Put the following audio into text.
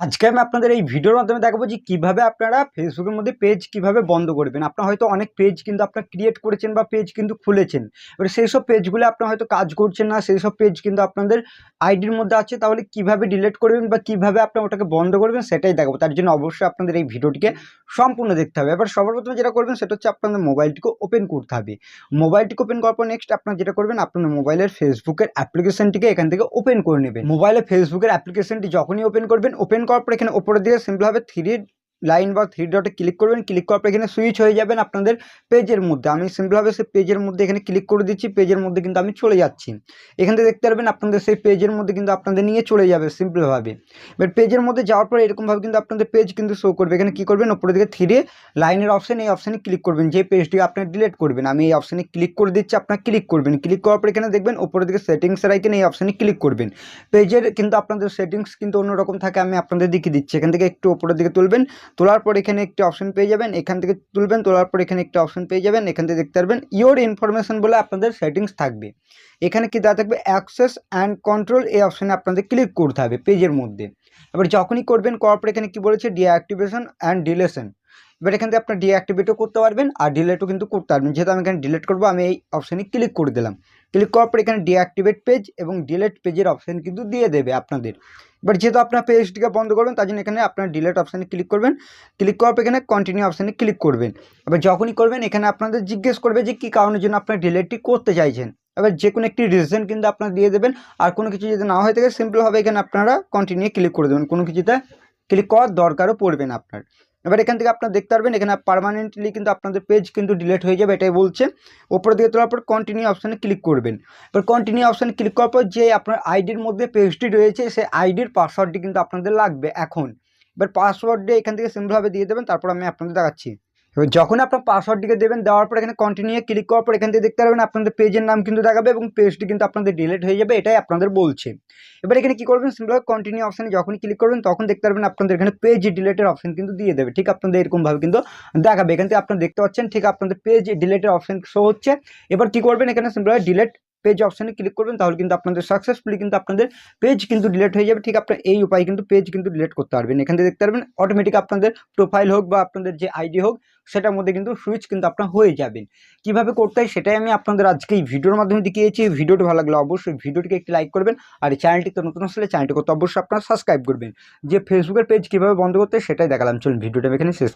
আজকে আমি আপনাদের এই ভিডিওর মাধ্যমে দেখাবো যে কিভাবে আপনারা ফেসবুকের মধ্যে পেজ কিভাবে বন্ধ করবেন। আপনারা হয়তো অনেক পেজ কিন্তু আপনারা ক্রিয়েট করেছেন বা পেজ কিন্তু খুলেছেন। এবারে সেই সব পেজগুলো আপনারা হয়তো কাজ করছেন না, সেই সব পেজ কিন্তু আপনাদের আইডির মধ্যে আছে। তাহলে কিভাবে ডিলিট করবেন বা কিভাবে আপনারা ওটাকে বন্ধ করবেন সেটাই দেখাবো। তার জন্য অবশ্যই আপনাদের এই ভিডিওটিকে সম্পূর্ণ দেখতে হবে। এবার সবার প্রথমে যেটা করবেন সেটা হচ্ছে আপনাদের মোবাইলটিকে ওপেন করতে হবে। মোবাইলটিকে ওপেন করার পর নেক্সট আপনারা যেটা করবেন, আপনার মোবাইলের ফেসবুকের অ্যাপ্লিকেশনটিকে এখান থেকে ওপেন করে নেবেন। মোবাইলে ফেসবুকের অ্যাপ্লিকেশনটি যখনই ওপেন করবেন, ওপেন করার পর এখানে উপরের দিকে সিম্পলভাবে থ্রি লাইন বা থ্রি ডটে ক্লিক করবেন। ক্লিক করার পর এখানে সুইচ হয়ে যাবেন আপনাদের পেজের মধ্যে। আমি সিম্পলভাবে সেই পেজের মধ্যে এখানে ক্লিক করে দিচ্ছি। পেজের মধ্যে কিন্তু আমি চলে যাচ্ছি। এখান থেকে দেখতে পারবেন আপনাদের সেই পেজের মধ্যে কিন্তু আপনাদের নিয়ে চলে যাবে সিম্পলভাবে। এবার পেজের মধ্যে যাওয়ার পর এরকমভাবে কিন্তু আপনাদের পেজ কিন্তু শো করবে। এখানে কী করবেন, উপরের দিকে থ্রি লাইনের অপশান, এই অপশানে ক্লিক করবেন। যে পেজটি আপনার ডিলিট করবেন, আমি এই অপশানে ক্লিক করে দিচ্ছি, আপনার ক্লিক করবেন। ক্লিক করার পর এখানে দেখবেন উপরের দিকে সেটিংসের আইকন, এই অপশানে ক্লিক করবেন। পেজের কিন্তু আপনাদের সেটিংস কিন্তু অন্যরকম থাকে, আমি আপনাদের দেখিয়ে দিচ্ছি। এখান থেকে একটু উপরের দিকে তুলবেন, তোলার পর এখানে একটি অপশন পেয়ে যাবেন। এখান থেকে তুলবেন, তোলার পর এখানে একটা অপশন পেয়ে যাবেন। এখান থেকে দেখতে পারবেন ইওর ইনফরমেশন বলে আপনাদের সেটিংস থাকবে। এখানে কি দেওয়া থাকবে, অ্যাক্সেস অ্যান্ড কন্ট্রোল, এই অপশানে আপনাদের ক্লিক করতে হবে পেজের মধ্যে। এবার যখনই করবেন, করার পর এখানে কি বলেছে, ডিঅ্যাক্টিভেশন অ্যান্ড ডিলেশন। এবার এখান থেকে আপনার ডিঅ্যাক্টিভেটও করতে পারবেন আর ডিলেটও কিন্তু করতে পারবেন। যেহেতু আমি এখানে ডিলিট করবো, আমি এই অপশানে ক্লিক করে দিলাম। ক্লিক করার পর এখানে ডিঅ্যাক্টিভেট পেজ এবং ডিলেট পেজের অপশান কিন্তু দিয়ে দেবে আপনাদের। এবার যেহেতু আপনার পেজটিকে বন্ধ করবেন, তার জন্য এখানে আপনার ডিলেট অপশানে ক্লিক করবেন। ক্লিক করার পর এখানে কন্টিনিউ অপশানে ক্লিক করবেন। এবার যখনই করবেন, এখানে আপনাদের জিজ্ঞেস করবে যে কী কারণের জন্য আপনার ডিলেটটি করতে চাইছেন। এবার যে কোনো একটি রিজন কিন্তু আপনারা দিয়ে দেবেন। আর কোনো কিছু যদি না হয়ে থাকে, সিম্পলভাবে এখানে আপনারা কন্টিনিউ ক্লিক করে দেবেন। কোনো কিছুতে ক্লিক করার দরকারও পড়বে না আপনার। এবার এখান থেকে আপনারা দেখতে পারবেন এখানে পার্মানেন্টলি কিন্তু আপনাদের পেজ কিন্তু ডিলিট হয়ে যাবে, এটাই বলছে। উপরের দিকে তোলার পর কন্টিনিউ অপশানে ক্লিক করবেন। এবার কন্টিনিউ অপশানে ক্লিক করার পর যে আপনার আইডির মধ্যে পেজটি রয়েছে, সেই আইডির পাসওয়ার্ডটি কিন্তু আপনাদের লাগবে এখন। এবার পাসওয়ার্ডটি এখান থেকে সিম্পলভাবে দিয়ে দেবেন, তারপর আমি আপনাদের দেখাচ্ছি। এবার যখন আপনার পাসওয়ার্ডটিকে দেবেন, দেওয়ার পর এখানে কন্টিনিউ ক্লিক করার পর এখান থেকে দেখতে পারবেন আপনাদের পেজের নাম কিন্তু দেখাবে এবং পেজটি কিন্তু আপনাদের ডিলিট হয়ে যাবে, এটাই আপনাদের বলছে। এবার এখানে কি করবেন, সিম্পলভাবে কন্টিনিউ অপশানে যখনই ক্লিক করবেন, তখন দেখতে পারবেন আপনাদের এখানে পেজ ডিলিটের অপশন কিন্তু দিয়ে দেবে। ঠিক আপনাদের এরকমভাবে কিন্তু দেখাবে। এখান থেকে আপনারা দেখতে পাচ্ছেন ঠিক আপনাদের পেজ ডিলিটের অপশন শো হচ্ছে। এবার কি করবেন, এখানে সিম্পলভাবে ডিলিট পেজ অপশানে ক্লিক করবেন, তাহলে কিন্তু আপনাদের সাকসেসফুলি কিন্তু আপনাদের পেজ কিন্তু ডিলিট হয়ে যাবে। ঠিক আপনার এই উপায়ে কিন্তু পেজ কিন্তু ডিলিট করতে পারবেন। এখান থেকে দেখতে পারবেন অটোমেটিক আপনাদের প্রোফাইল হোক বা আপনাদের যে আইডি হোক, সেটার মধ্যে কিন্তু সুইচ কিন্তু আপনার হয়ে যাবেন। কিভাবে করতে হয় সেটাই আমি আপনাদের আজকে এই ভিডিওর মাধ্যমে দেখিয়েছি। ভিডিওটি ভালো লাগলে অবশ্যই ভিডিওটিকে একটি লাইক করবেন। আর এই চ্যানেলটিতে নতুন আসলে চ্যানেলটি করতে অবশ্যই আপনারা সাবস্ক্রাইব করবেন। যে ফেসবুকের পেজ কীভাবে বন্ধ করতে হয় সেটাই দেখালাম। চলুন ভিডিওটা এখানে শেষ